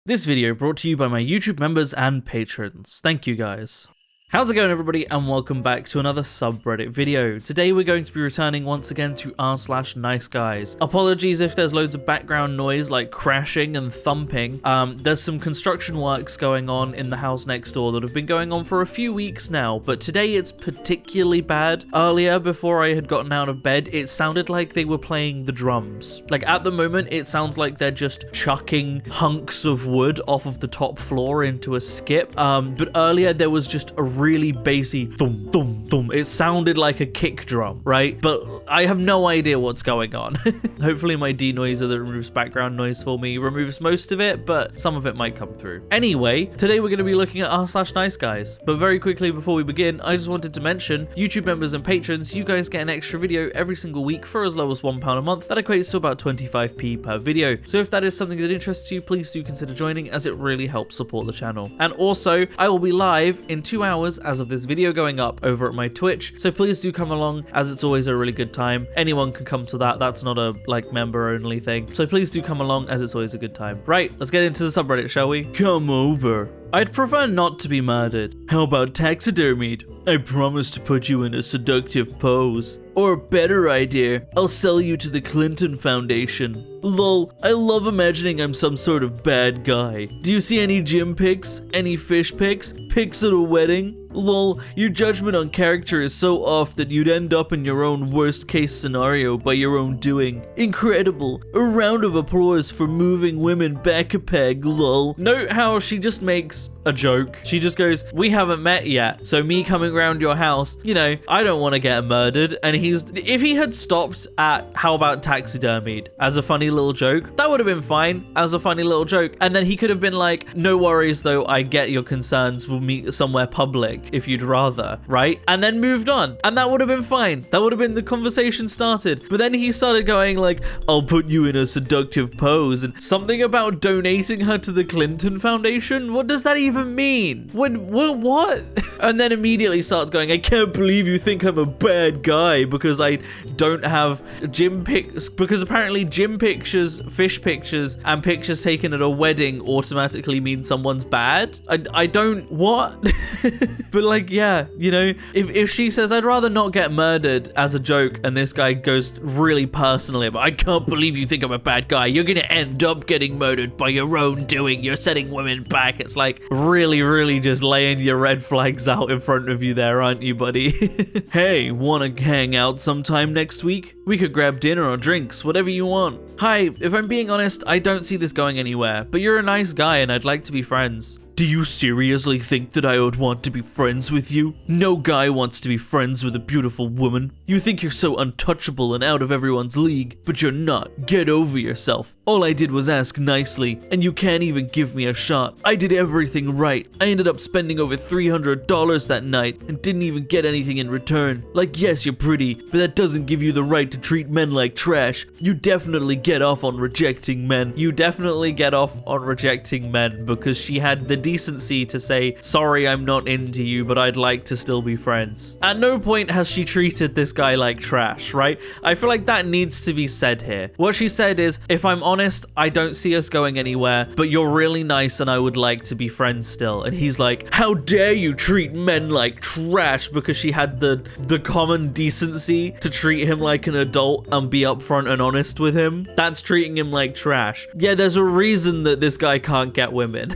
This video brought to you by my YouTube members and patrons. Thank you guys. How's it going, everybody, and welcome back to another subreddit video. Today we're going to be returning once again to r/niceguys. Apologies if there's loads of background noise like crashing and thumping. There's some construction works going on in the house next door that have been going on for a few weeks now, but today it's particularly bad. Earlier, before I had gotten out of bed, it sounded like they were playing the drums. Like at the moment, it sounds like they're just chucking hunks of wood off of the top floor into a skip. But earlier there was just a really bassy thum thum thum. It sounded like a kick drum, right? But I have no idea what's going on. Hopefully my denoiser that removes background noise for me removes most of it, but some of it might come through. Anyway, today we're going to be looking at r/niceguys. But very quickly before we begin, I just wanted to mention YouTube members and patrons, you guys get an extra video every single week for as low as £1 a month. That equates to about 25p per video. So if that is something that interests you, please do consider joining, as it really helps support the channel. And also, I will be live in 2 hours as of this video going up over at my Twitch, so please do come along, as it's always a really good time. Anyone can come to that. That's not a member only thing, so please do come along, as it's always a good time. Right, let's get into the subreddit, shall we? Come over. I'd prefer not to be murdered. How about taxidermied? I promise to put you in a seductive pose. Or better idea, I'll sell you to the Clinton Foundation. Lol, I love imagining I'm some sort of bad guy. Do you see any gym pics? Any fish pics? Pics at a wedding? Lol, your judgment on character is so off that you'd end up in your own worst case scenario by your own doing. Incredible. A round of applause for moving women back a peg, lol. Note how she just makes a joke. She just goes, we haven't met yet, so me coming around your house, you know, I don't want to get murdered. And if he had stopped at how about taxidermied as a funny little joke, that would have been fine as a funny little joke. And then he could have been like, no worries though, I get your concerns, we'll meet somewhere public if you'd rather, right? And then moved on. And that would have been fine. That would have been the conversation started. But then he started going like, I'll put you in a seductive pose, and something about donating her to the Clinton Foundation. What does that even mean? What? And then immediately starts going, I can't believe you think I'm a bad guy because I don't have gym pics, because apparently gym pictures, fish pictures, and pictures taken at a wedding automatically mean someone's bad. I don't, what? But like, yeah, you know, if she says, I'd rather not get murdered as a joke, and this guy goes really personally, but I can't believe you think I'm a bad guy. You're gonna end up getting murdered by your own doing. You're setting women back. It's like really just laying your red flags out in front of you there, aren't you, buddy? Hey, wanna hang out sometime next week? We could grab dinner or drinks, whatever you want. Hi, if I'm being honest, I don't see this going anywhere, but you're a nice guy and I'd like to be friends. Do you seriously think that I would want to be friends with you? No guy wants to be friends with a beautiful woman. You think you're so untouchable and out of everyone's league, but you're not. Get over yourself. All I did was ask nicely, and you can't even give me a shot. I did everything right. I ended up spending over $300 that night and didn't even get anything in return. Like, yes, you're pretty, but that doesn't give you the right to treat men like trash. You definitely get off on rejecting men. You definitely get off on rejecting men because she had the decency to say, sorry, I'm not into you, but I'd like to still be friends. At no point has she treated this guy like trash, right? I feel like that needs to be said here. What she said is, if I'm honest, I don't see us going anywhere, but you're really nice and I would like to be friends still. And he's like, how dare you treat men like trash, because she had the common decency to treat him like an adult and be upfront and honest with him. That's treating him like trash. Yeah, there's a reason that this guy can't get women.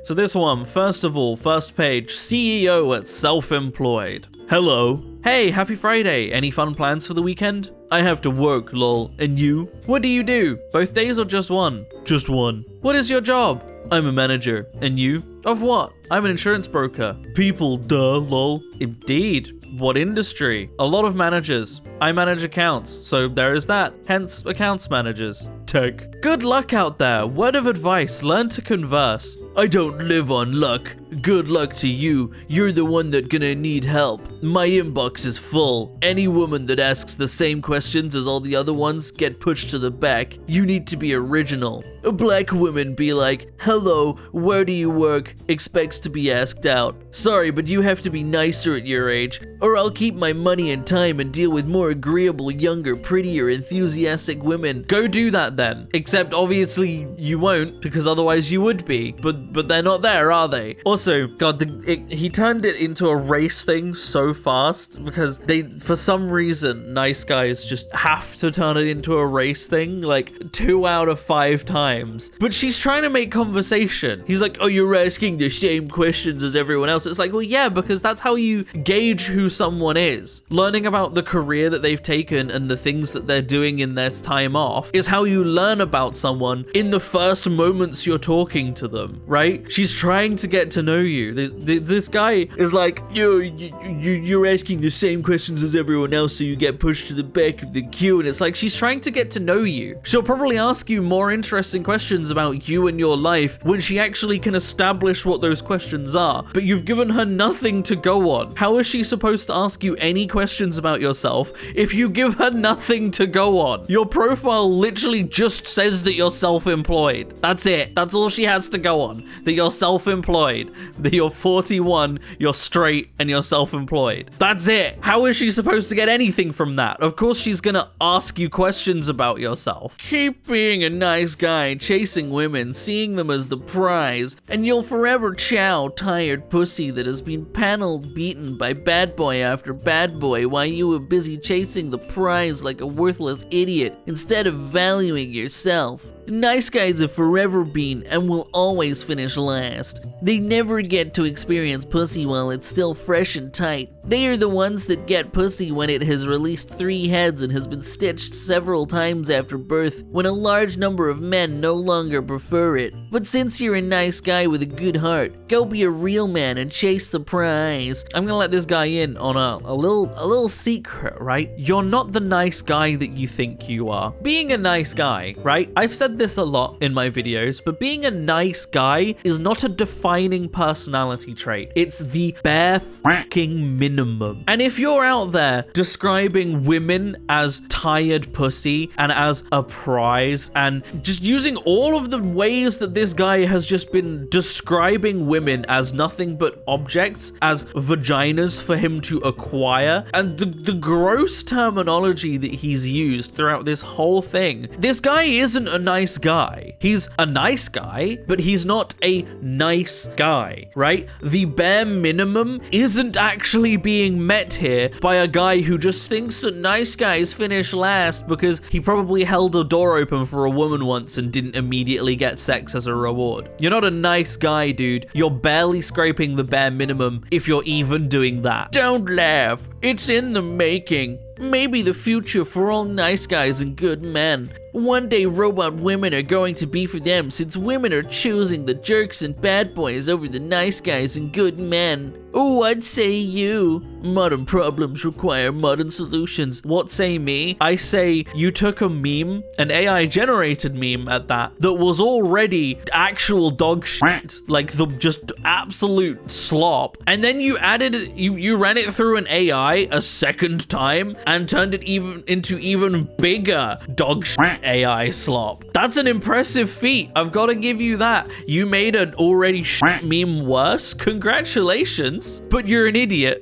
So this one, first of all, first page, CEO at Self-Employed. Hello. Hey, happy Friday. Any fun plans for the weekend? I have to work, lol. And you? What do you do? Both days or just one? Just one. What is your job? I'm a manager. And you? Of what? I'm an insurance broker. People, duh, lol. Indeed. What industry? A lot of managers. I manage accounts, so there is that. Hence, accounts managers. Tech. Good luck out there. Word of advice, learn to converse. I don't live on luck. Good luck to you. You're the one that gonna need help. My inbox is full. Any woman that asks the same questions as all the other ones get pushed to the back. You need to be original. A black woman women be like, hello, where do you work? Expects to be asked out. Sorry, but you have to be nicer at your age, or I'll keep my money and time and deal with more agreeable, younger, prettier, enthusiastic women. Go do that then. Except obviously you won't, because otherwise you would be. But they're not there, are they? Also, God, he turned it into a race thing so fast because they, for some reason, nice guys just have to turn it into a race thing like 2 out of 5 times. But she's trying to make conversation. He's like, oh, you're asking the same questions as everyone else. It's like, well, yeah, because that's how you gauge who someone is. Learning about the career that they've taken and the things that they're doing in their time off is how you learn about someone in the first moments you're talking to them, right? She's trying to get to know you. This guy is like, you're asking the same questions as everyone else, so you get pushed to the back of the queue. And it's like, she's trying to get to know you. She'll probably ask you more interesting questions about you and your life when she actually can establish what those questions are. But you've given her nothing to go on. How is she supposed to ask you any questions about yourself if you give her nothing to go on? Your profile literally just says that you're self-employed. That's it. That's all she has to go on. That you're self-employed. That you're 41, you're straight, and you're self-employed. That's it. How is she supposed to get anything from that? Of course she's gonna ask you questions about yourself. Keep being a nice guy, chasing women, seeing them as the prize, and you'll forever chow tired pussy that has been paneled beaten by bad boy after bad boy while you were busy chasing the prize like a worthless idiot instead of valuing yourself. Nice guys have forever been and will always finish last. They never get to experience pussy while it's still fresh and tight. They are the ones that get pussy when it has released 3 heads and has been stitched several times after birth, when a large number of men no longer prefer it. But since you're a nice guy with a good heart, go be a real man and chase the prize. I'm gonna let this guy in on a little secret, right? You're not the nice guy that you think you are. Being a nice guy, right? I've said this a lot in my videos, but being a nice guy is not a defining personality trait. It's the bare fucking minimum. And if you're out there describing women as tired pussy and as a prize and just using all of the ways that this guy has just been describing women as nothing but objects, as vaginas for him to acquire, and the gross terminology that he's used throughout this whole thing, this guy isn't a nice guy. He's a nice guy, but he's not a nice guy, right? The bare minimum isn't actually being met here by a guy who just thinks that nice guys finish last because he probably held a door open for a woman once and didn't immediately get sex as a reward. You're not a nice guy, dude. You're barely scraping the bare minimum if you're even doing that. Don't laugh. It's in the making. Maybe the future for all nice guys and good men. One day robot women are going to be for them, since women are choosing the jerks and bad boys over the nice guys and good men. Oh, I'd say you. Modern problems require modern solutions. What say me? I say you took a meme, an AI generated meme at that was already actual dog shit, like the just absolute slop, and then you added it, you ran it through an AI a second time and turned it into even bigger dog shit AI slop. That's an impressive feat. I've got to give you that. You made an already shit meme worse. Congratulations, but you're an idiot.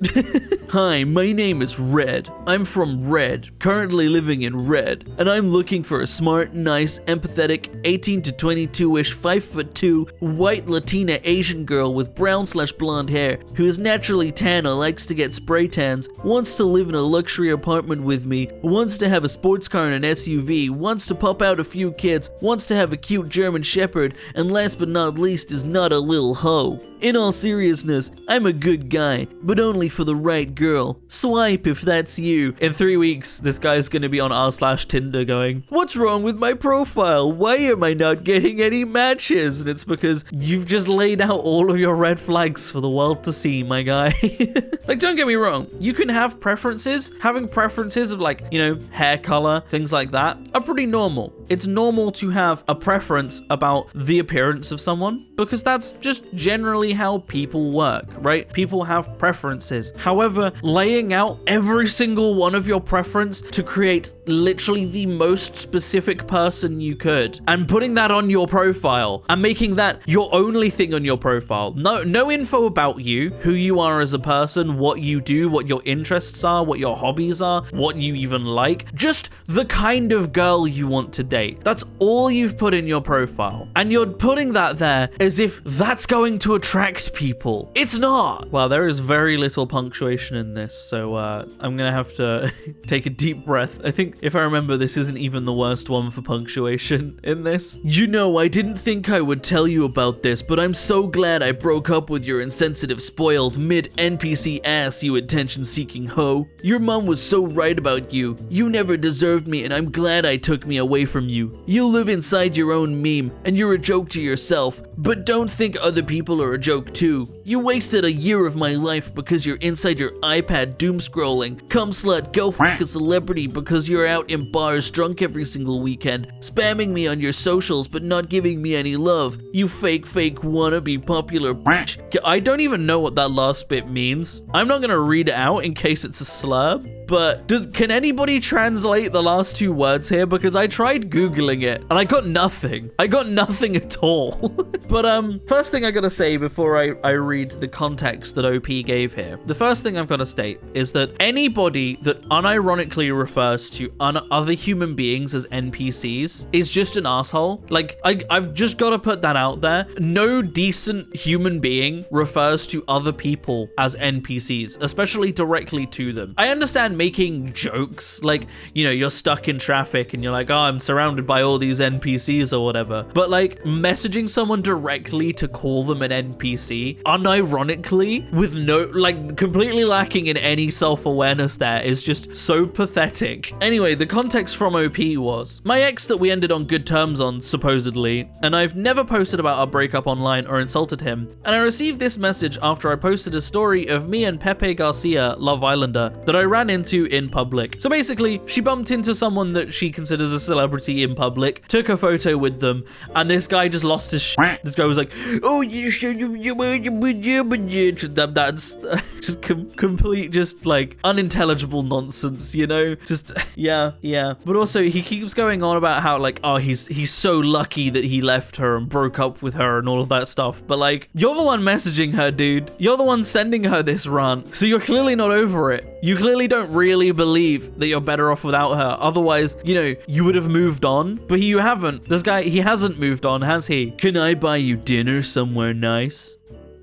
Hi, my name is Red. I'm from Red, currently living in Red, and I'm looking for a smart, nice, empathetic, 18 to 22-ish, 5'2", white Latina Asian girl with brown/blonde hair who is naturally tan or likes to get spray tans, wants to live in a luxury apartment with me, wants to have a sports car and an SUV, wants to pop out a few kids, wants to have a cute German Shepherd, and last but not least is not a little hoe. In all seriousness, I'm a good guy, but only for the right girl. Swipe if that's you. In 3 weeks, this guy's gonna be on r/Tinder going, what's wrong with my profile? Why am I not getting any matches? And it's because you've just laid out all of your red flags for the world to see, my guy. Like, don't get me wrong, you can have preferences. Having preferences of, like, you know, hair color, things like that are pretty normal. It's normal to have a preference about the appearance of someone because that's just generally how people work, right? People have preferences. However, laying out every single one of your preference to create literally the most specific person you could and putting that on your profile and making that your only thing on your profile. No info about you, who you are as a person, what you do, what your interests are, what your hobbies are, what you even like, just the kind of girl you want to date. That's all you've put in your profile. And you're putting that there as if that's going to attract people. It's not. Well, there is very little punctuation in this, so I'm gonna have to take a deep breath. I think if I remember, this isn't even the worst one for punctuation in this. You know, I didn't think I would tell you about this, but I'm so glad I broke up with your insensitive, spoiled, mid-NPC ass, you attention-seeking hoe. Your mom was so right about you. You never deserved me, and I'm glad I took me away from you. You live inside your own meme, and you're a joke to yourself, but don't think other people are a joke too. You wasted a year of my life because you're inside your iPad doom scrolling. Come slut, go fuck a celebrity because you're out in bars drunk every single weekend, spamming me on your socials but not giving me any love. You fake wannabe popular bitch. I don't even know what that last bit means. I'm not gonna read it out in case it's a slur, but can anybody translate the last two words here? Because I tried Googling it and I got nothing. I got nothing at all. But first thing I gotta say before I read the context that OP gave here, the first thing I've gotta state is that anybody that unironically refers to other human beings as NPCs is just an asshole. Like, I've just gotta put that out there. No decent human being refers to other people as NPCs, especially directly to them. I understand making jokes, like, you know, you're stuck in traffic and you're like, oh, I'm surrounded by all these NPCs or whatever. But like messaging someone directly to call them an NPC, unironically, with no, like, completely lacking in any self-awareness there is just so pathetic. Anyway, the context from OP was, my ex that we ended on good terms on, supposedly, and I've never posted about our breakup online or insulted him, and I received this message after I posted a story of me and Pepe Garcia, Love Islander, that I ran into in public. So basically, she bumped into someone that she considers a celebrity in public, took a photo with them, and this guy just lost his shit. This guy was like, oh, that's just complete, just like unintelligible nonsense, you know? Just, yeah. But also, he keeps going on about how, like, oh, he's so lucky that he left her and broke up with her and all of that stuff. But like, you're the one messaging her, dude. You're the one sending her this rant. So you're clearly not over it. You clearly don't really believe that you're better off without her. Otherwise, you know, you would have moved on. But you haven't. This guy, he hasn't moved on, has he? Can I buy you dinner somewhere nice?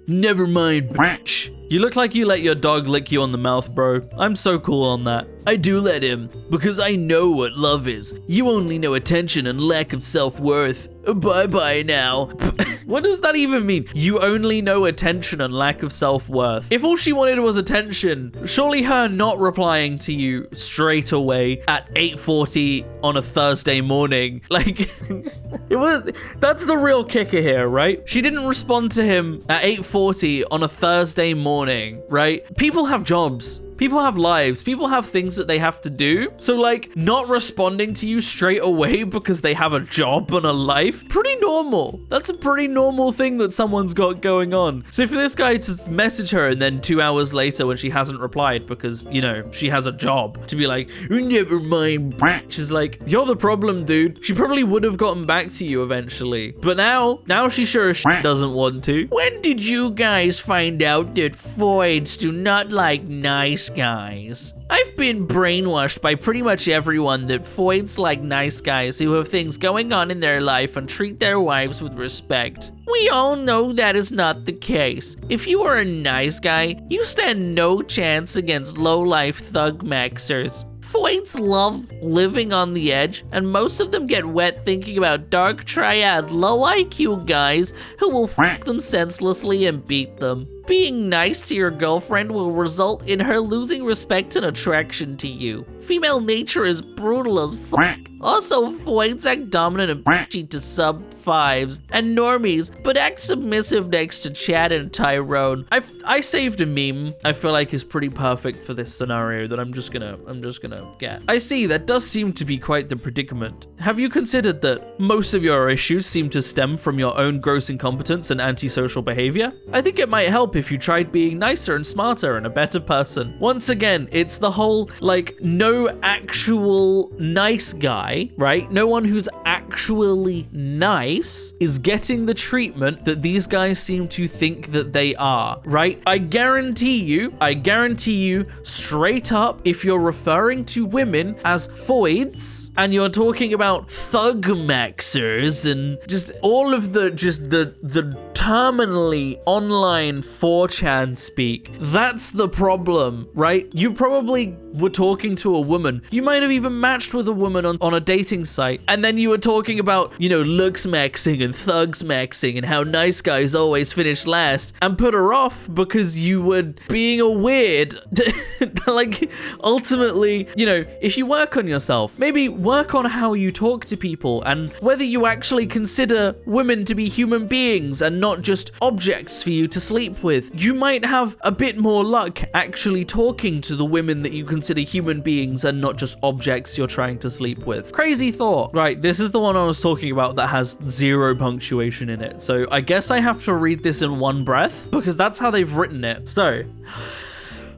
Never mind, bitch. You look like you let your dog lick you on the mouth, bro. I'm so cool on that. I do let him, because I know what love is. You only know attention and lack of self-worth. Bye-bye now. What does that even mean? You only know attention and lack of self-worth. If all she wanted was attention, surely her not replying to you straight away at 8:40 on a Thursday morning, like, that's the real kicker here, right? She didn't respond to him at 8:40 on a Thursday morning, right? People have jobs. People have lives. People have things that they have to do. So like, not responding to you straight away because they have a job and a life, pretty normal. That's a pretty normal thing that someone's got going on. So for this guy to message her and then 2 hours later when she hasn't replied because, you know, she has a job, to be like, never mind, she's like, you're the problem, dude. She probably would have gotten back to you eventually. But now she sure as shit doesn't want to. When did you guys find out that voids do not like nice guys? I've been brainwashed by pretty much everyone that voids like nice guys who have things going on in their life and treat their wives with respect. We all know that is not the case. If you are a nice guy, you stand no chance against low-life thug maxers. Voids love living on the edge, and most of them get wet thinking about dark triad low IQ guys who will fuck them senselessly and beat them. Being nice to your girlfriend will result in her losing respect and attraction to you. Female nature is brutal as fuck. Also, voids act dominant and bitchy to sub 5s and normies, but act submissive next to Chad and Tyrone. I saved a meme I feel like is pretty perfect for this scenario that I'm just gonna get. I see, that does seem to be quite the predicament. Have you considered that most of your issues seem to stem from your own gross incompetence and antisocial behavior? I think it might help if you tried being nicer and smarter and a better person. Once again, it's the whole, like, no actual nice guy, right? No one who's actually nice is getting the treatment that these guys seem to think that they are, right? I guarantee you, straight up, if you're referring to women as voids and you're talking about thug maxers and just all of the terminally online 4chan speak, that's the problem, right? You probably were talking to a woman. You might have even matched with a woman on a dating site, and then you were talking about, you know, looks maxing and thugs maxing and how nice guys always finish last, and put her off because you were being a weird. Like, ultimately, you know, if you work on yourself, maybe work on how you talk to people and whether you actually consider women to be human beings and not just objects for you to sleep with, you might have a bit more luck actually talking to the women that you consider human beings and not just objects you're trying to sleep with. Crazy thought. Right, this is the one I was talking about that has 0 punctuation in it. So I guess I have to read this in one breath because that's how they've written it. So,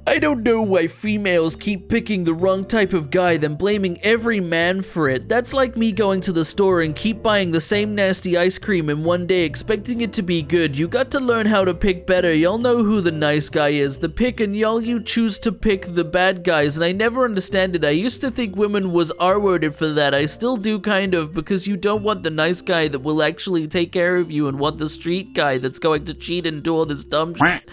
I don't know why females keep picking the wrong type of guy, then blaming every man for it. That's like me going to the store and keep buying the same nasty ice cream in one day expecting it to be good. You got to learn how to pick better. Y'all know who the nice guy is, the pick, and y'all you choose to pick the bad guys, and I never understand it. I used to think women was R-worded for that. I still do kind of, because you don't want the nice guy that will actually take care of you and want the street guy that's going to cheat and do all this dumb shit.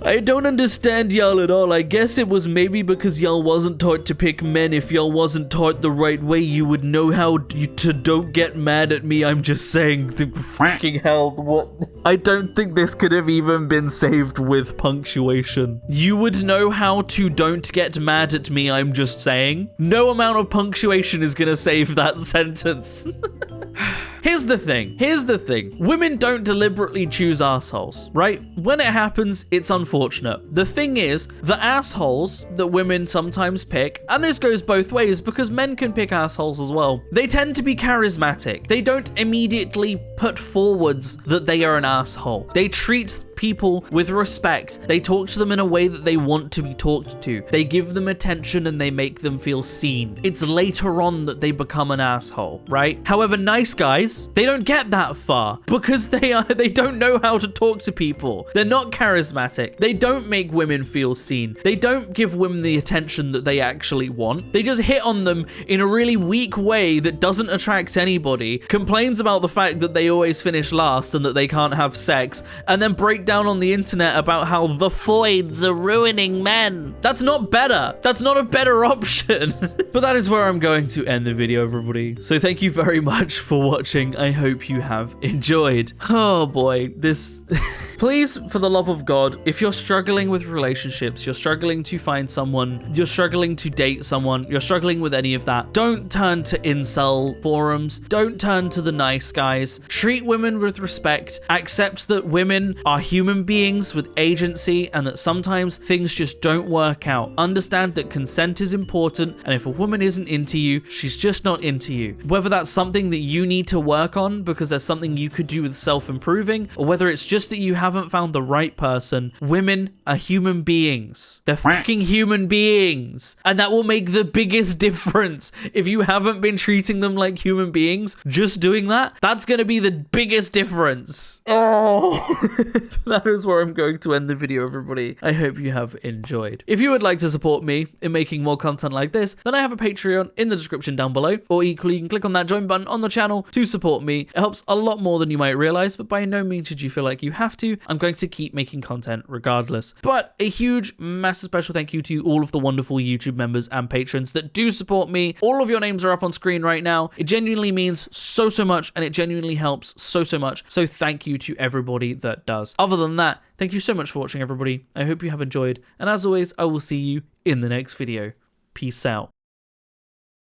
I don't understand y'all at all. I guess it was maybe because y'all wasn't taught to pick men. If y'all wasn't taught the right way, you would know how to don't get mad at me. I'm just saying, fucking hell, what? I don't think this could have even been saved with punctuation. You would know how to don't get mad at me, I'm just saying. No amount of punctuation is gonna save that sentence. Here's the thing. Women don't deliberately choose assholes, right? When it happens, it's unfortunate. The thing is, the assholes that women sometimes pick, and this goes both ways because men can pick assholes as well, they tend to be charismatic. They don't immediately put forwards that they are an asshole. They treat people with respect. They talk to them in a way that they want to be talked to. They give them attention and they make them feel seen. It's later on that they become an asshole, right? However, nice guys, they don't get that far because they don't know how to talk to people. They're not charismatic. They don't make women feel seen. They don't give women the attention that they actually want. They just hit on them in a really weak way that doesn't attract anybody, complains about the fact that they always finish last and that they can't have sex, and then break down on the internet about how the voids are ruining men. That's not better. That's not a better option. But that is where I'm going to end the video, everybody. So thank you very much for watching. I hope you have enjoyed. Oh boy, this... Please, for the love of God, if you're struggling with relationships, you're struggling to find someone, you're struggling to date someone, you're struggling with any of that, don't turn to incel forums. Don't turn to the nice guys. Treat women with respect. Accept that women are human beings with agency and that sometimes things just don't work out. Understand that consent is important, and if a woman isn't into you, she's just not into you. Whether that's something that you need to work on because there's something you could do with self-improving, or whether it's just that you haven't found the right person, women are human beings. They're fucking human beings. And that will make the biggest difference. If you haven't been treating them like human beings, just doing that, that's going to be the biggest difference. Oh, that is where I'm going to end the video, everybody. I hope you have enjoyed. If you would like to support me in making more content like this, then I have a Patreon in the description down below, or equally you can click on that join button on the channel to support me. It helps a lot more than you might realize, but by no means should you feel like you have to. I'm going to keep making content regardless. But a huge, massive special thank you to all of the wonderful YouTube members and patrons that do support me. All of your names are up on screen right now. It genuinely means so much, and it genuinely helps so much. So thank you to everybody that does. Other than that, thank you so much for watching, everybody. I hope you have enjoyed, and as always, I will see you in the next video. Peace out.